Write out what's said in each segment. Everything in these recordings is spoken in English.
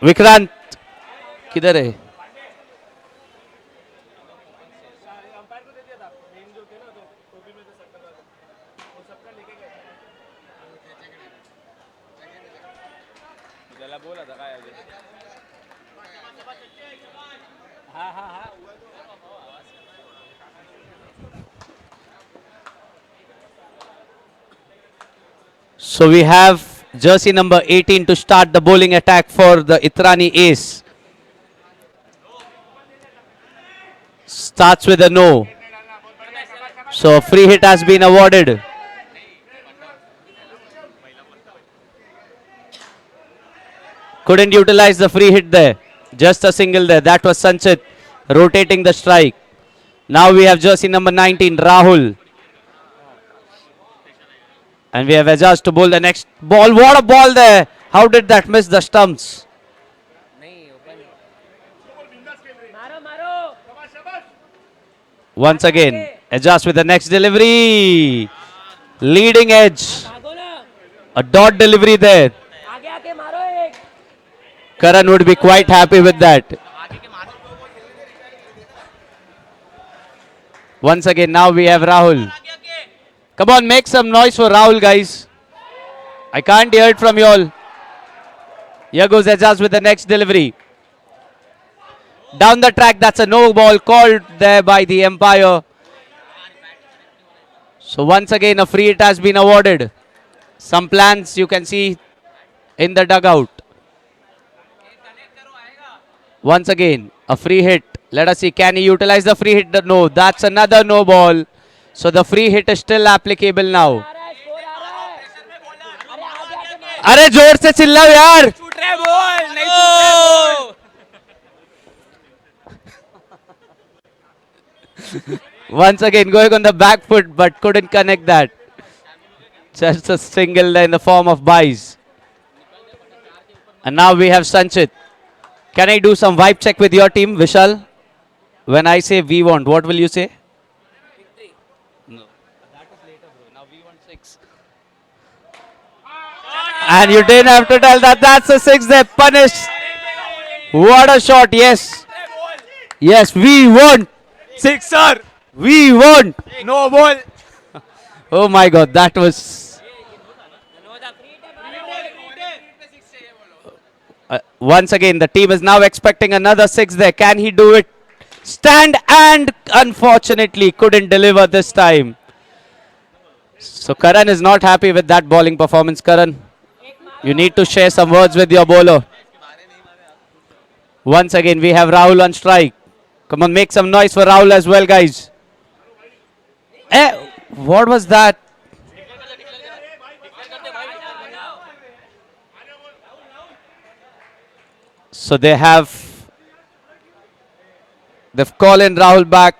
विक्रांत किधर है? So we have jersey number 18 to start the bowling attack for the Itrani Ace. Starts with a no. So a free hit has been awarded. Couldn't utilize the free hit there. Just a single there. That was Sanchit rotating the strike. Now we have jersey number 19, Rahul. And we have Ajaz to bowl the next ball. What a ball there! How did that miss the stumps? Once again, Ajaz with the next delivery. Leading edge. A dot delivery there. Karan would be quite happy with that. Once again, now we have Rahul. Come on, make some noise for Rahul, guys. I can't hear it from you all. Here goes Ajaz with the next delivery. Down the track, that's a no ball called there by the umpire. So once again, a free hit has been awarded. Some plans you can see in the dugout. Once again, a free hit. Let us see, can he utilize the free hit? No, that's another no ball. So the free hit is still applicable now. अरे जोर से चिल्लाओ यार. छूट रहे ball, नहीं छूट रहे ball. Once again going on the back foot but couldn't connect that. Just a single in the form of buys. And now we have Sanchit. Can I do some vibe check with your team, Vishal? When I say we want, what will you say? No. That was later, bro. Now we want 6. And you didn't have to tell that. That's a 6 there. Punished. What a shot. Yes. Yes, we want 6, sir. We want. No ball. Oh my God. That was... once again, the team is now expecting another 6 there. Can he do it? Stand, and unfortunately couldn't deliver this time. So Karan is not happy with that bowling performance. Karan, you need to share some words with your bowler. Once again, we have Rahul on strike. Come on, make some noise for Rahul as well, guys. What was that? So they've called in Rahul back.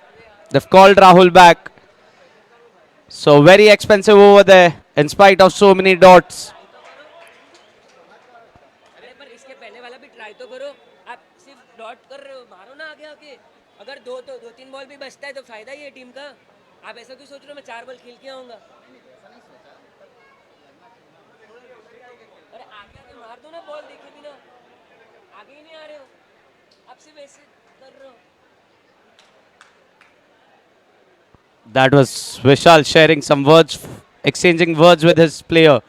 They've called Rahul back. So very expensive over there in spite of so many dots. That was Vishal sharing some words, exchanging words with his player.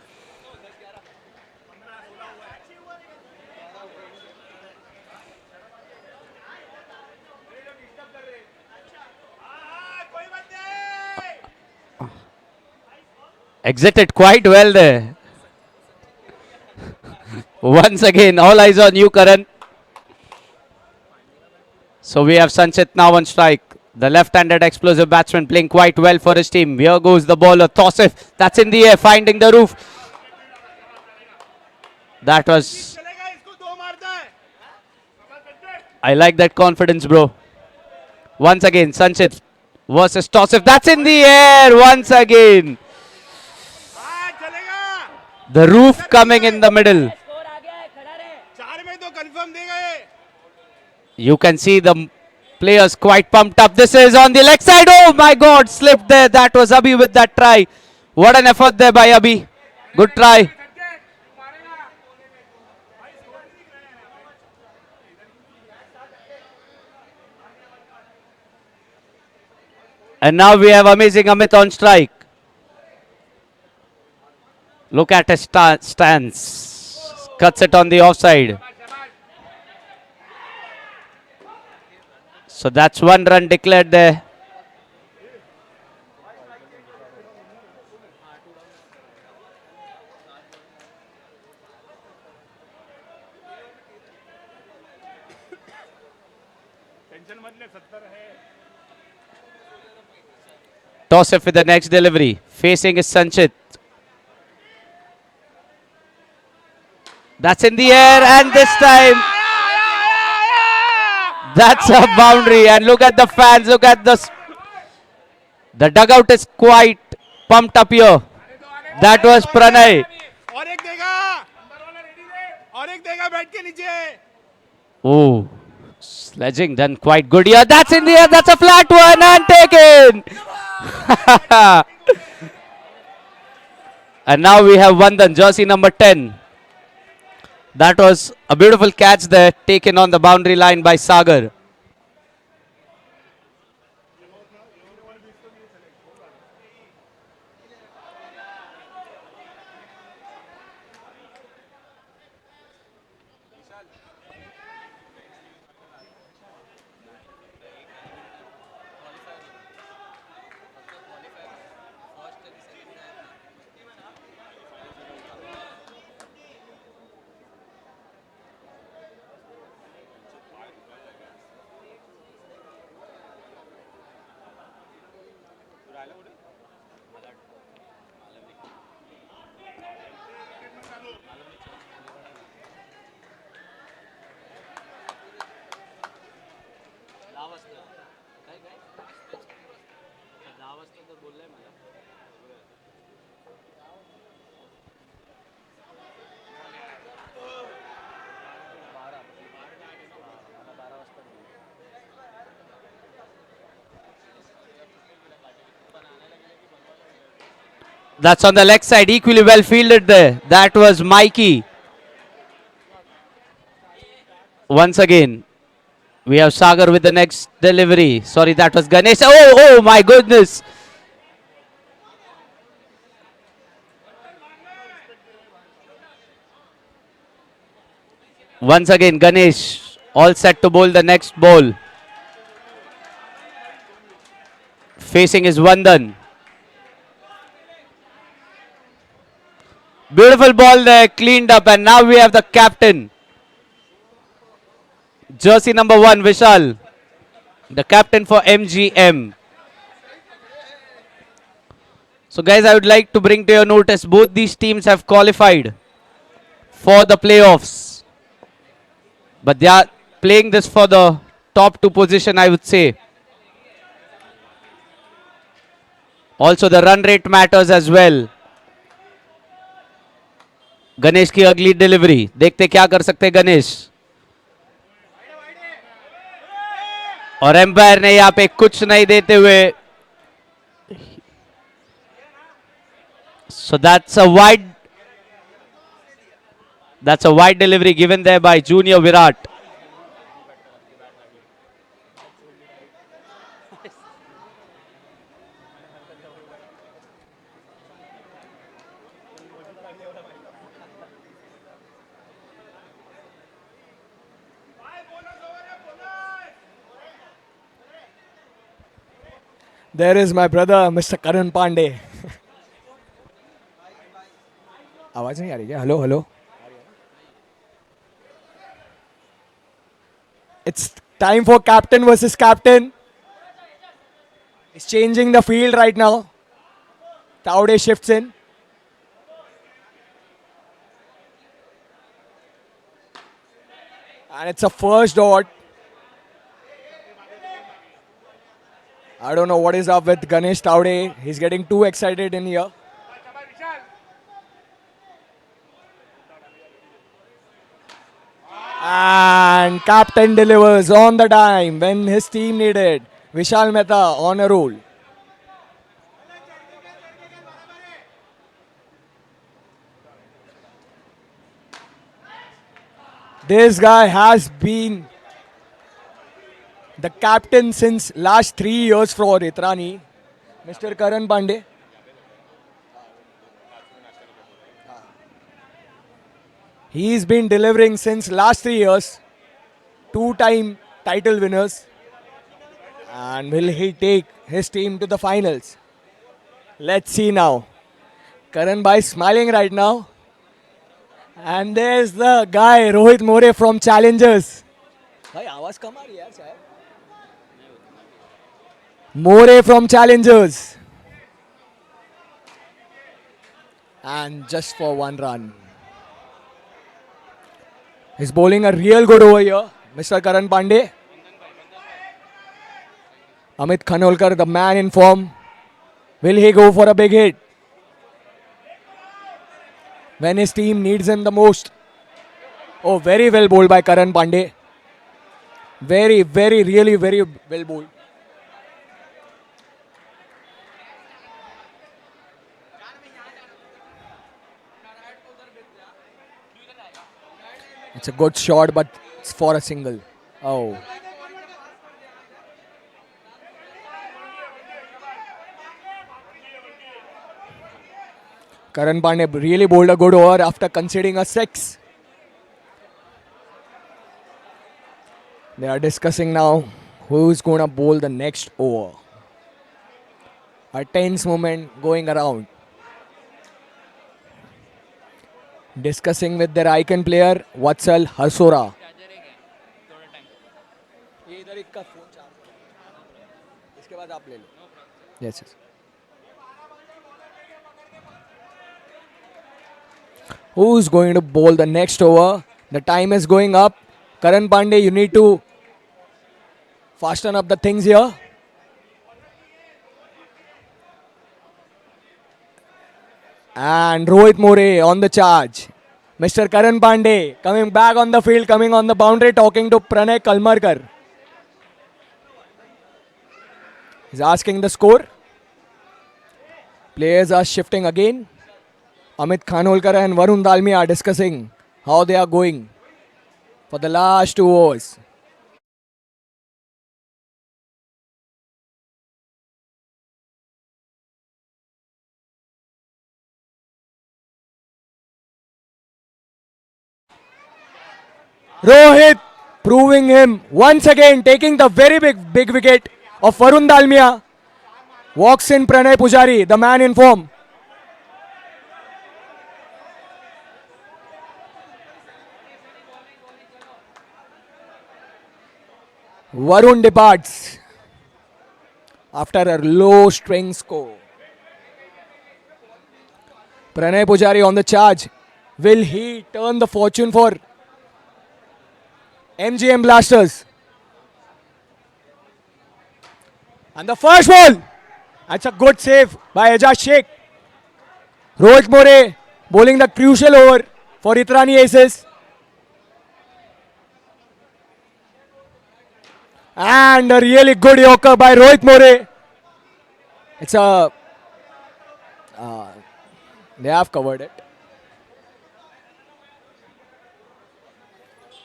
Exited quite well there. Once again, all eyes on you, Karan. So we have Sanchit now on strike. The left-handed explosive batsman playing quite well for his team. Here goes the bowler, Tausif. That's in the air, finding the roof. That was... I like that confidence, bro. Once again, Sanchit versus Tausif. That's in the air once again. The roof coming in the middle. You can see the players quite pumped up. This is on the leg side. Oh my God, slipped there. That was Abhi with that try. What an effort there by Abhi. Good try. And now we have amazing Amit on strike. Look at his stance. Cuts it on the offside. So that's one run declared there. Toss it for the next delivery. Facing is Sanchit. That's in the air, and this time that's a boundary. And look at the fans. Look at the dugout is quite pumped up here. That was Pranay. Oh, sledging done quite good here. That's in the air. That's a flat one and taken. And now we have Vandan, jersey number 10. That was a beautiful catch there, taken on the boundary line by Sagar. That's on the leg side, equally well fielded there. That was Mikey. Once again, we have Sagar with the next delivery. Sorry, that was Ganesh. Oh my goodness. Once again, Ganesh all set to bowl the next ball. Facing is Vandan. Beautiful ball there, cleaned up, and now we have the captain. Jersey number 1, Vishal. The captain for MGM. So guys, I would like to bring to your notice, both these teams have qualified for the playoffs. But they are playing this for the top 2 position, I would say. Also the run rate matters as well. Ganesh की अगली delivery, देखते क्या कर सकते गणेश. और empire ने यहां पे कुछ नहीं देते हुए. So that's a wide delivery given there by Junior Virat. There is my brother, Mr. Karan Pandey. आवाज नहीं आ रही क्या? Hello hello. It's time for captain versus captain. He's changing the field right now. Taude shifts in. And it's a first dot. I don't know what is up with Ganesh Taude. He's getting too excited in here. And captain delivers on the time when his team needed. Vishal Mehta on a roll. This guy has been the captain since last 3 years for Itrani. Mr. Karan Pandey. He's been delivering since last 3 years. Two-time title winners. And will he take his team to the finals? Let's see now. Karan Bhai smiling right now. And there's the guy Rohit More from Challengers. भाई आवाज कम आ रही है यार शायद. More from Challengers. And just for one run. He's bowling a real good over here, Mr. Karan Pandey. Amit Khanolkar, the man in form. Will he go for a big hit? When his team needs him the most. Oh, very well bowled by Karan Pandey. Really very well bowled. It's a good shot, but it's for a single. Oh. Karan Pandey really bowled a good over after conceding a 6. They are discussing now who's going to bowl the next over. A tense moment going around. Discussing with their icon player, Vatsal Hasora. Yes. Who's going to bowl the next over? The time is going up. Karan Pandey, you need to fasten up the things here. And Rohit More on the charge. Mr. Karan Pandey coming back on the field, coming on the boundary, talking to Pranay Kalmarkar. He's asking the score. Players are shifting again. Amit Khanolkar and Varun Dalmia are discussing how they are going for the last 2 overs. Rohit proving him once again, taking the very big wicket of Varun Dalmia. Walks in Pranay Pujari, the man in form. Varun departs after a low string score. Pranay Pujari on the charge. Will he turn the fortune for MGM Blasters? And the first ball. That's a good save by Ajaz Sheikh. Rohit More bowling the crucial over for Itrani Aces. And a really good yorker by Rohit More. It's a... they have covered it.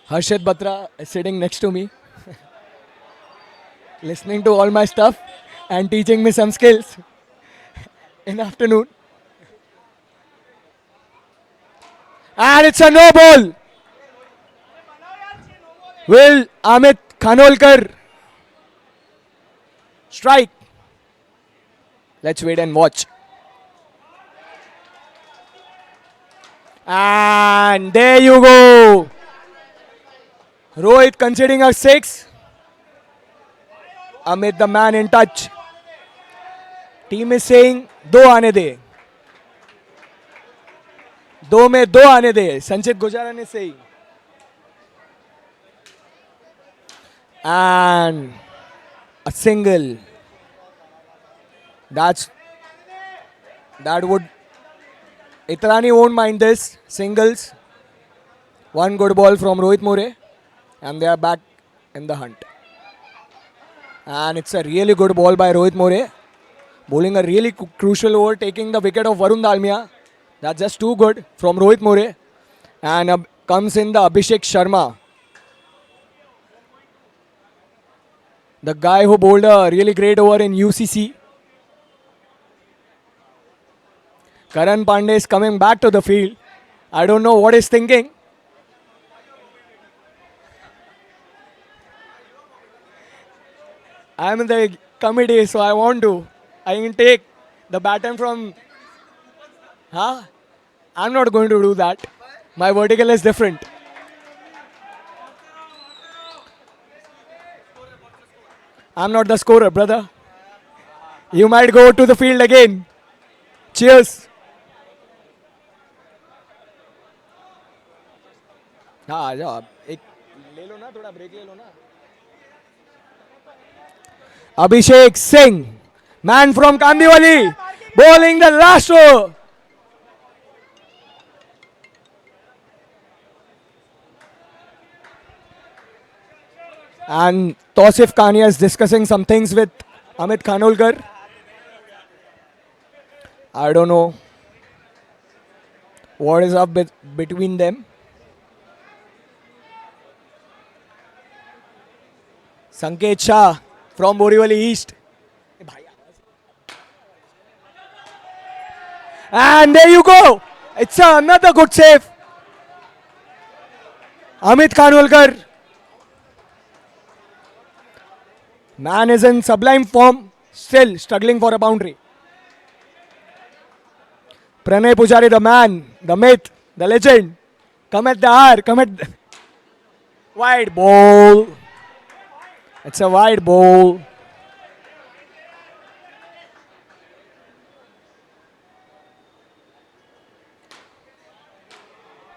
Harshit Batra is sitting next to me. Listening to all my stuff and teaching me some skills in afternoon. And it's a no ball. Will Amit Khanolkar strike? Let's wait and watch. And there you go. Rohit conceding a 6. Amit the man in touch. Team is saying, दो आने दे. दो में दो आने दे. Sanchit Gujaran is saying. And a single. That would... Itrani won't mind this. Singles. One good ball from Rohit More. And they are back in the hunt. And it's a really good ball by Rohit More. Bowling a really crucial over, taking the wicket of Varun Dalmia. That's just too good from Rohit More. And comes in the Abhishek Sharma. The guy who bowled a really great over in UCC. Karan Pandey is coming back to the field. I don't know what he's thinking. I'm in the committee, so I can take the baton from. Huh? I'm not going to do that. My vertical is different. I'm not the scorer, brother. You might go to the field again. Cheers. हाँ आ जाओ आप एक ले लो ना थोड़ा break ले लो ना Abhishek Singh, man from Kandivali, bowling the last over. And Tausif Kania is discussing some things with Amit Khanolkar. I don't know what is up between them. Sanket Shah from Borivali East. And there you go. It's another good save. Amit Khanolkar. Man is in sublime form, still struggling for a boundary. Pranay Pujari, the man, the myth, the legend. Come at the hour, come at the wide ball. It's a wide ball.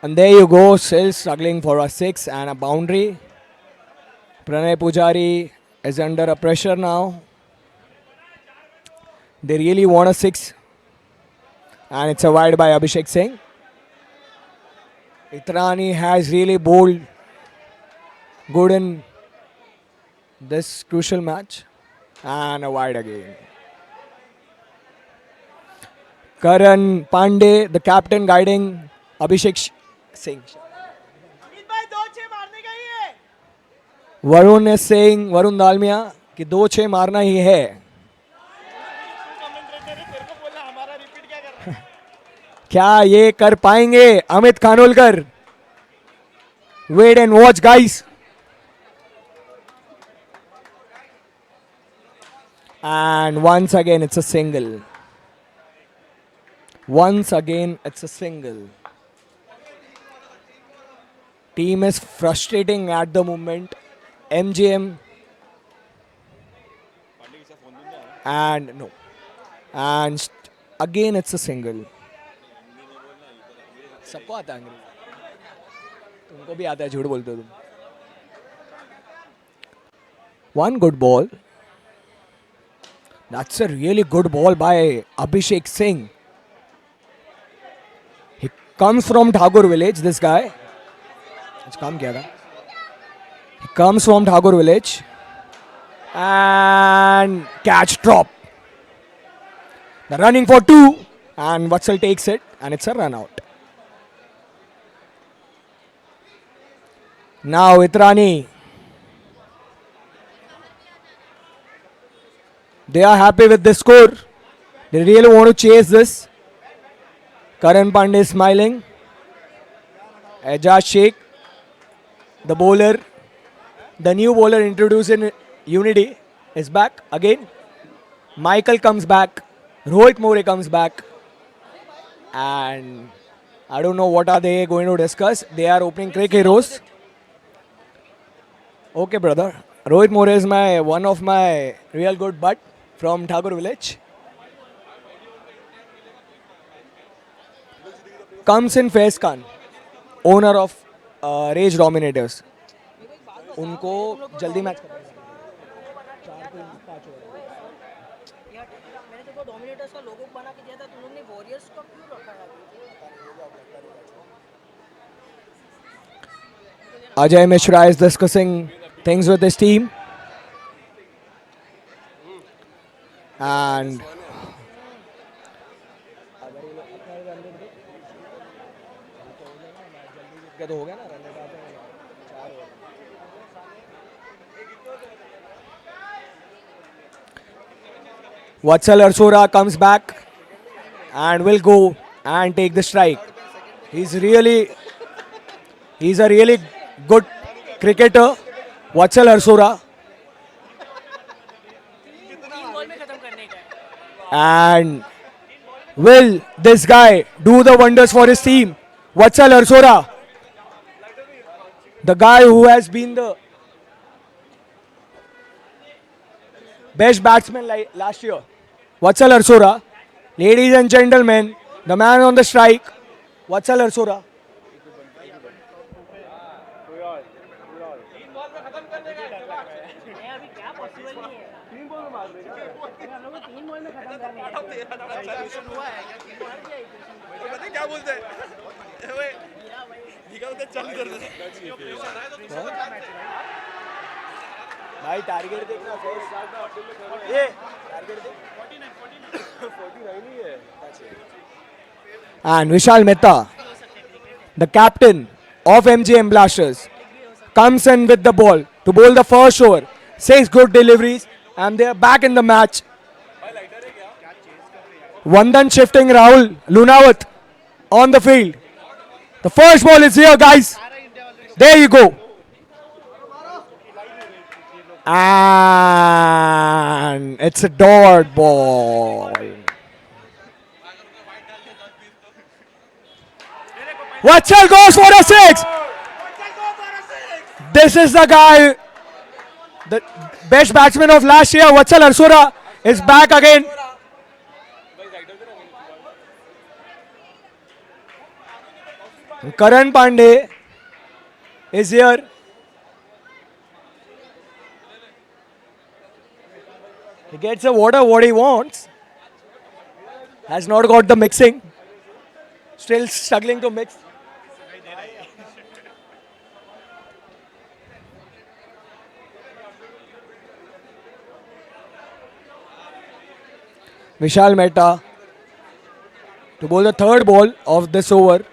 And there you go, still struggling for a six and a boundary. Pranay Pujari is under a pressure now. They really want a six. And it's a wide by Abhishek Singh. Itrani has really bowled good in this crucial match. And a wide again. Karan Pandey, the captain guiding Abhishek Singh. Varun is saying, Varun Dalmia कि 2-6 मारना ही है. क्या ये कर पाएंगे Amit Khanolkar? Wait and watch, guys. And once again, it's a single. Once again, it's a single. Team is frustrating at the moment. MGM and no. And again, it's a single. सबको आता है अंग्रेजी तुमको भी आता है झूठ बोलते हो तुम One good ball. That's a really good ball by Abhishek Singh. He comes from Thakur village, this guy. It's काम किया था. He comes from Thakur village. And catch drop. The running for two. And Vatsal takes it. And it's a run out. Now Itrani. They are happy with the score. They really want to chase this. Karan Pandey is smiling. Ejaz Sheikh, the bowler, the new bowler introduced in Unity, is back again. Michael comes back. Rohit More comes back. And I don't know what are they going to discuss. They are opening Crick Heroes. Okay, brother. Rohit More is one of my real good bud from Thakur village. Comes in Faiz Khan, owner of Rage Dominators. उनको जल्दी match करना है. मैंने तो dominators का लोगो बना के दिया था तुम लोग ने वॉरियर्स का क्यों रखा है? Ajay Mishra is discussing things with his team. And Vatsal Arsora comes back and will go and take the strike. He's a really good cricketer. Vatsal Arsora. And will this guy do the wonders for his team? Vatsal Arsora, the guy who has been the best batsman last year. Vatsal Arsora, ladies and gentlemen, the man on the strike, Vatsal Arsora. अभी क्या possible नहीं है हम लोग को 3 ball में खत्म करने का क्या बोलते हैं चल कर भाई टारगेट देखना ये टारगेट देख and Vishal Mehta, the captain of MGM Blasters, comes in with the ball to bowl the first over. 6 good deliveries and they are back in the match. Vandan shifting Rahul Lunawat on the field. The first ball is here, guys. There you go. And it's a dot ball. Vatsal goes for a 6. This is the guy, the best batsman of last year. Vatsal Arsora is back again. Karan Pandey is here. He gets a water what he wants. Has not got the mixing. Still struggling to mix. Vishal Mehta to bowl the third ball of this over.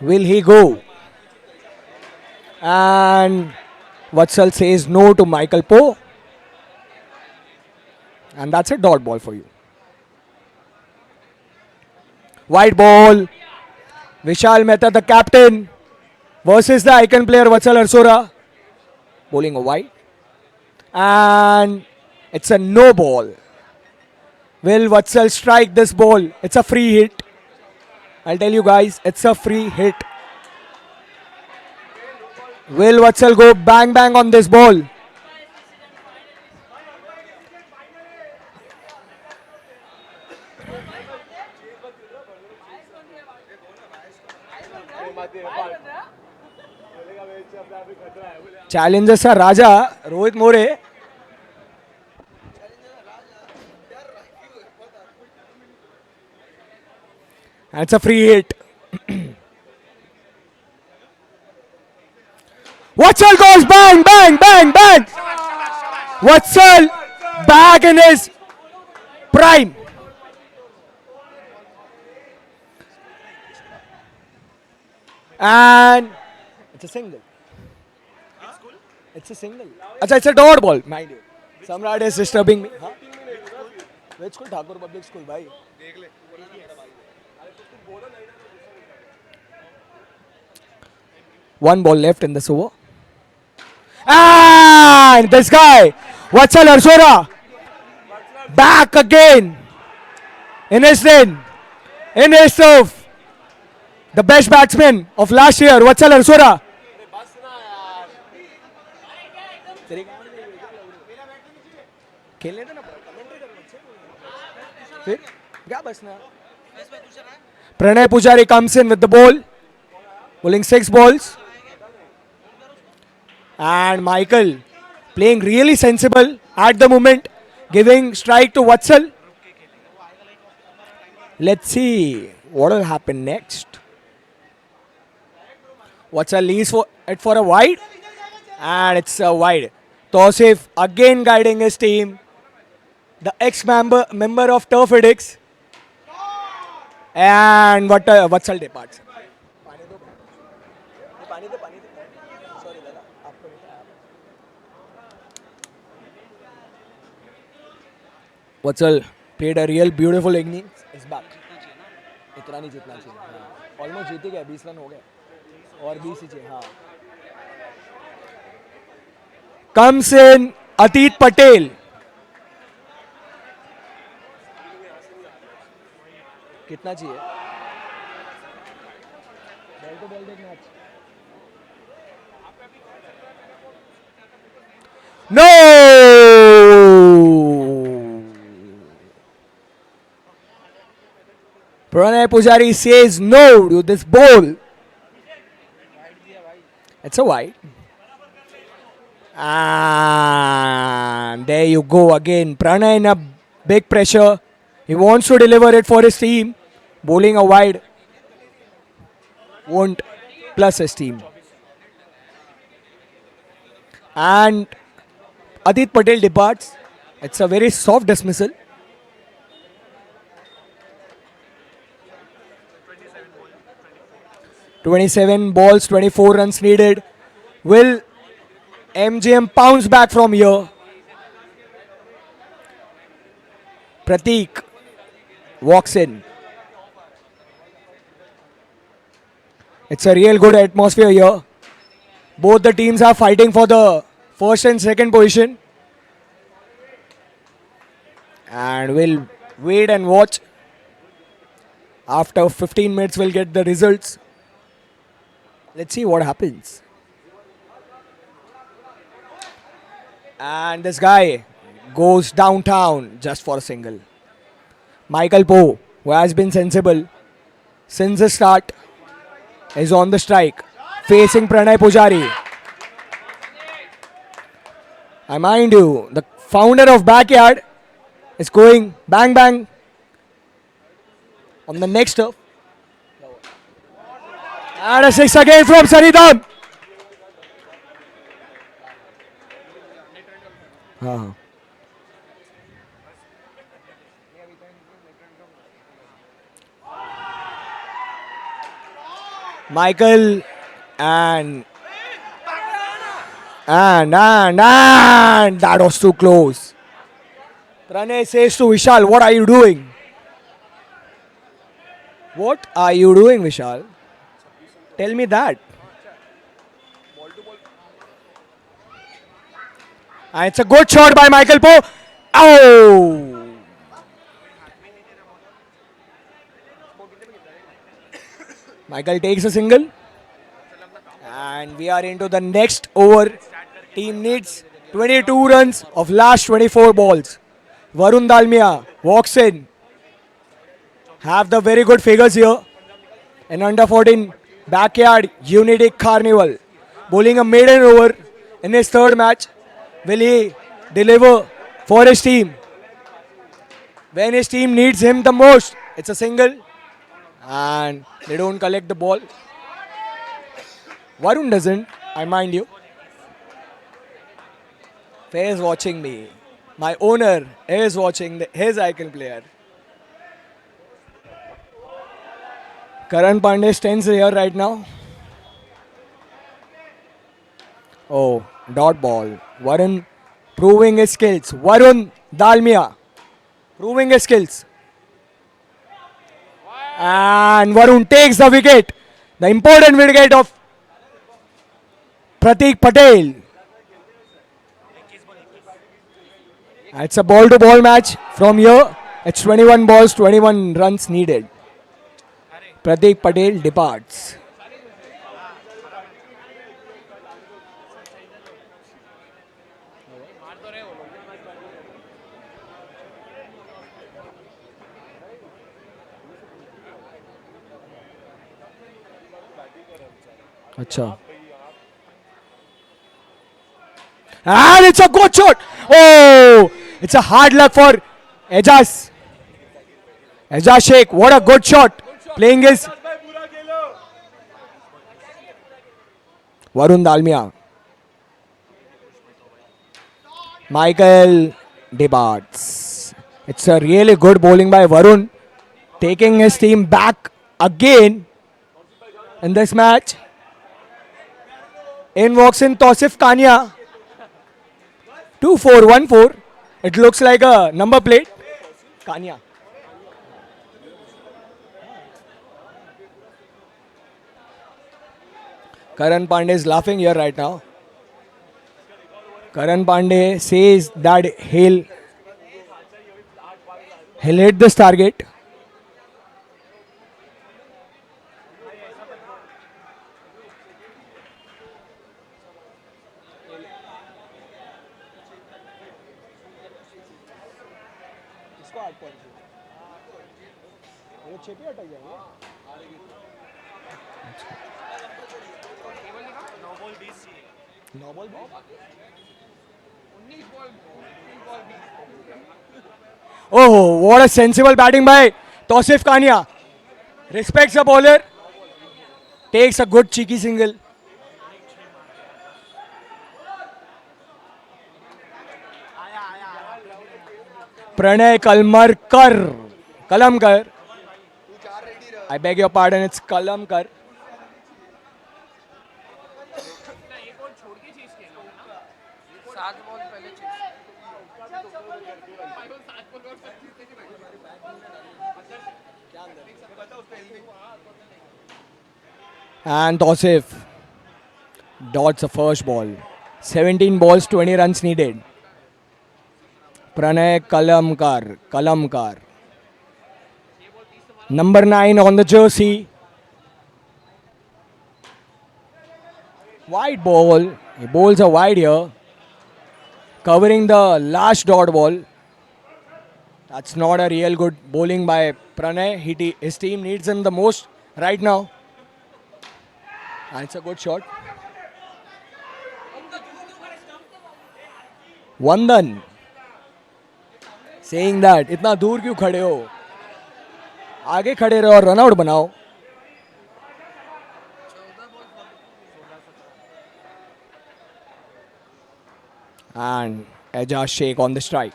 Will he go? And Vatsal says no to Michael Poe. And that's a dot ball for you. White ball. Vishal Mehta, the captain, versus the icon player Vatsal Arsora. Bowling a wide. And it's a no ball. Will Vatsal strike this ball? It's a free hit. I'll tell you guys, it's a free hit. Will Vatsal go bang bang on this ball? Challenges are Raja, Rohit More. And it's a free hit. Vatsal goes bang, bang, bang, bang. Vatsal back in his prime. And it's a single. It's a single. Achha, it's a dot ball. Mind you. Samrat is disturbing me. Huh? Which school? Thakur Public School, bhai. One ball left in this over. And this guy, Vatsal Arsora, back again in his lane, in his turf. The best batsman of last year, Vatsal Arsora. Pranay Pujari comes in with the ball, bowling 6 balls. And Michael playing really sensible at the moment, giving strike to Vatsal. Let's see what will happen next. Vatsal leaves for a wide, and it's a wide. Tausif again guiding his team. The ex-member of Turf Addicts. And Vatsal departs. Vatsal played a real beautiful innings. Is back. इतना नहीं जीतना चाहिए. Almost जीत ही गए. 20 run हो गए. और 20 ही चाहिए. हाँ. Comes in Atit Patel. कितना चाहिए? बॉल तो बॉल देख match. No! Pranay Pujari says no to this ball. It's a wide. And there you go again. Pranay in a big pressure. He wants to deliver it for his team. Bowling a wide. Won't plus his team. And Adit Patel departs. It's a very soft dismissal. "27 balls, 24 runs needed. Will MGM bounce back from here?" Prateek walks in. It's a real good atmosphere here. Both the teams are fighting for the first and second position. And we'll wait and watch. After 15 minutes, we'll get the results. Let's see what happens. And this guy goes downtown just for a single. Michael Poe, who has been sensible since the start, is on the strike, facing Pranay Pujari. I mind you, the founder of Backyard is going bang bang on the next turf. And a six again from Saridhan. Michael and that was too close. Pranay says to Vishal, "What are you doing?" What are you doing, Vishal? Tell me that. And it's a good shot by Michael Poe. Oh! Michael takes a single. And we are into the next over. Team needs 22 runs of last 24 balls. Varun Dalmia walks in. Have the very good figures here. An under 14 Backyard Unity Carnival. Bowling a maiden over in his third match. Will he deliver for his team? When his team needs him the most, it's a single. And they don't collect the ball. Varun doesn't, I mind you. Faye is watching me. My owner is watching his icon player. Karan Pandey stands here right now. Oh, dot ball. Varun proving his skills. Varun Dalmia proving his skills. And Varun takes the wicket. The important wicket of Prateek Patel. It's a ball to ball match from here. It's 21 balls, 21 runs needed. Prateek Patel departs. Acha. And it's a good shot. Oh, it's a hard luck for Ejaz. Ejaz Sheikh, what a good shot. Playing his Varun Dalmia. Michael departs. It's a really good bowling by Varun. Taking his team back again in this match. In walks in Tausif Kania. 2-4-1-4. It looks like a number plate. Kanya. Karan Pandey is laughing here right now. Karan Pandey says that he'll hit this target. Oh, what a sensible batting by Tausif Kania. Respects the bowler. Takes a good cheeky single. Pranay Kalamkar. I beg your pardon, it's Kalamkar. And Tausif dots the first ball. 17 balls, 20 runs needed. Pranay Kalamkar. Number 9 on the jersey. Wide ball. He bowls a wide here. Covering the last dot ball. That's not a real good bowling by Pranay. His team needs him the most right now. And it's a good shot. Vandan saying that इतना दूर क्यों खड़े हो, आगे खड़े रहो और run out बनाओ. And Ejaz Sheikh on the strike.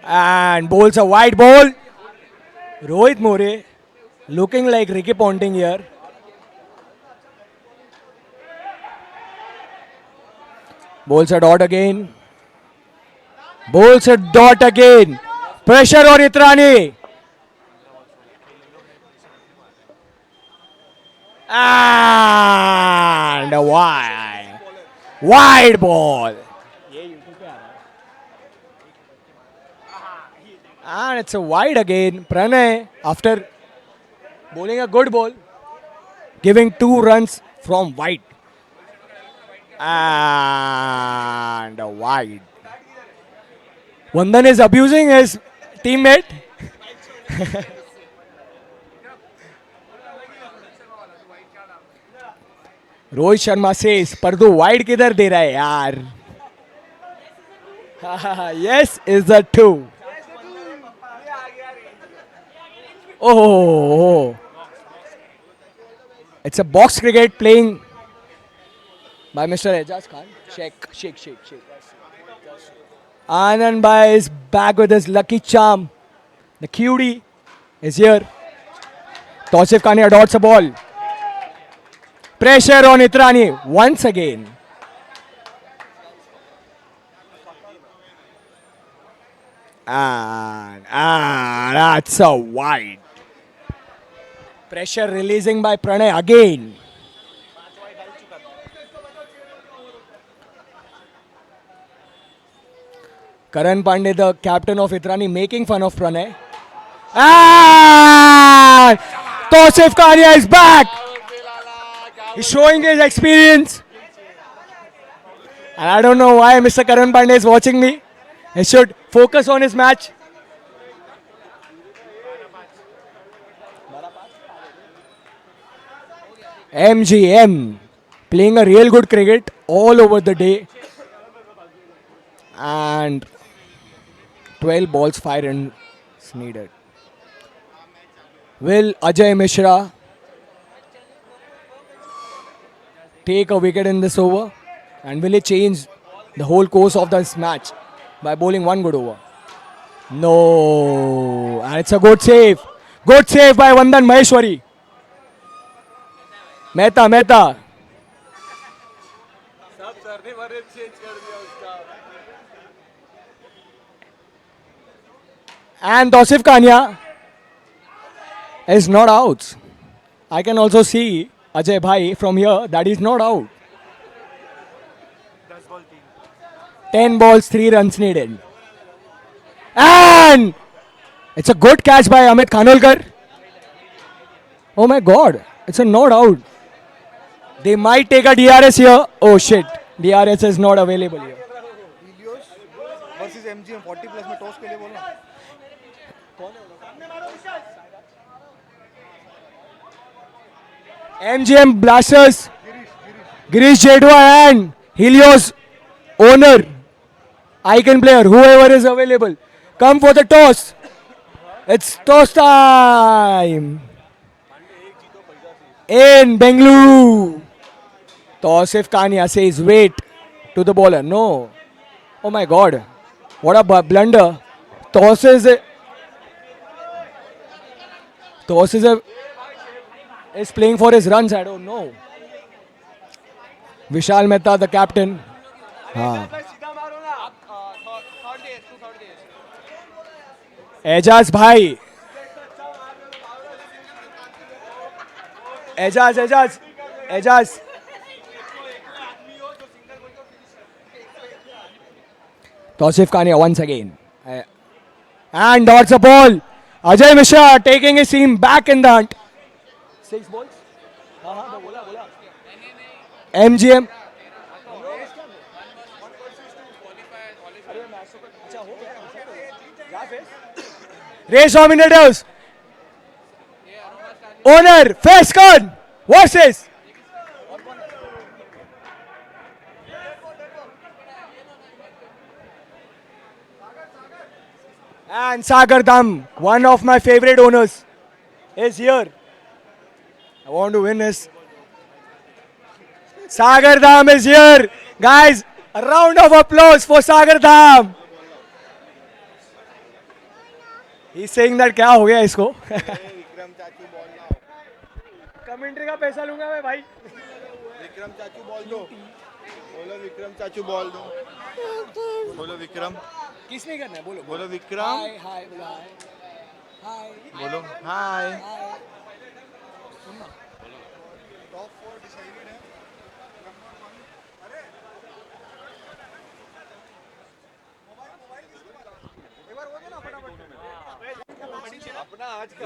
And bowls a wide ball. Rohit More looking like Ricky Ponting here. Bowls a dot again. Bowls a dot again. Pressure on Itrani. And a wide ball. And it's a wide again. Pranay, after bowling a good ball, giving 2 runs from wide. And a wide. Vandan is abusing his teammate. Rohit Sharma says, पर्दू wide किधर दे रहा है यार? Yes is the 2. Oh, it's a box cricket playing by Mr. Ejaz Khan. Shake. Anand Bhai is back with his lucky charm. The cutie is here. Tausif Kania dots a ball. Pressure on Itrani once again. And that's a wide. Pressure releasing by Pranay again. Karan Pandey, the captain of Itrani, making fun of Pranay. And Tausif Kania is back. He's showing his experience. And I don't know why Mr. Karan Pandey is watching me. He should focus on his match. MGM playing a real good cricket all over the day. And 12 balls, 5 runs needed. Will Ajay Mishra take a wicket in this over? And will he change the whole course of this match by bowling one good over? No. And it's a good save. Good save by Vandan Maheshwari. Mehta. And Tausif Kania is not out. I can also see Ajay Bhai from here that is not out. 10 balls, 3 runs needed. And it's a good catch by Amit Khanolkar. Oh my god, it's a not out. They might take a DRS here. Oh shit, DRS is not available here. Elios versus MGM 40 plus में toss के लिए बोलना MGM Blasters, Girish Jedwa and Helios owner, icon player, whoever is available. Come for the toss. It's toss time. In Bengaluru. Tausif Kania says wait to the bowler. No. Oh my god. What a blunder. Toss is playing for his runs. I don't know. Vishal Mehta, the captain. हाँ. एजाज भाई. Ejaz. Tausif Kania once again. And dodge the ball. Ajay Mishra taking his team back in the hunt. 6 balls. MGM. Race dominators. Owner Faiz Khan versus and Sagar Dham, one of my favorite owners, is here. I want to win this. Sagar Dham is here. Guys, a round of applause for Sagar Dham. He's saying that क्या हो गया इसको? विक्रम चाचू ball ना commentary का पैसा लूंगा मैं भाई. विक्रम चाचू बॉल दो बोलो विक्रम चाचू बॉल दो बोलो विक्रम किसने करना है बोलो. बोलो विक्रम हाय बोलो हाय. बोलो हाय अपना आज का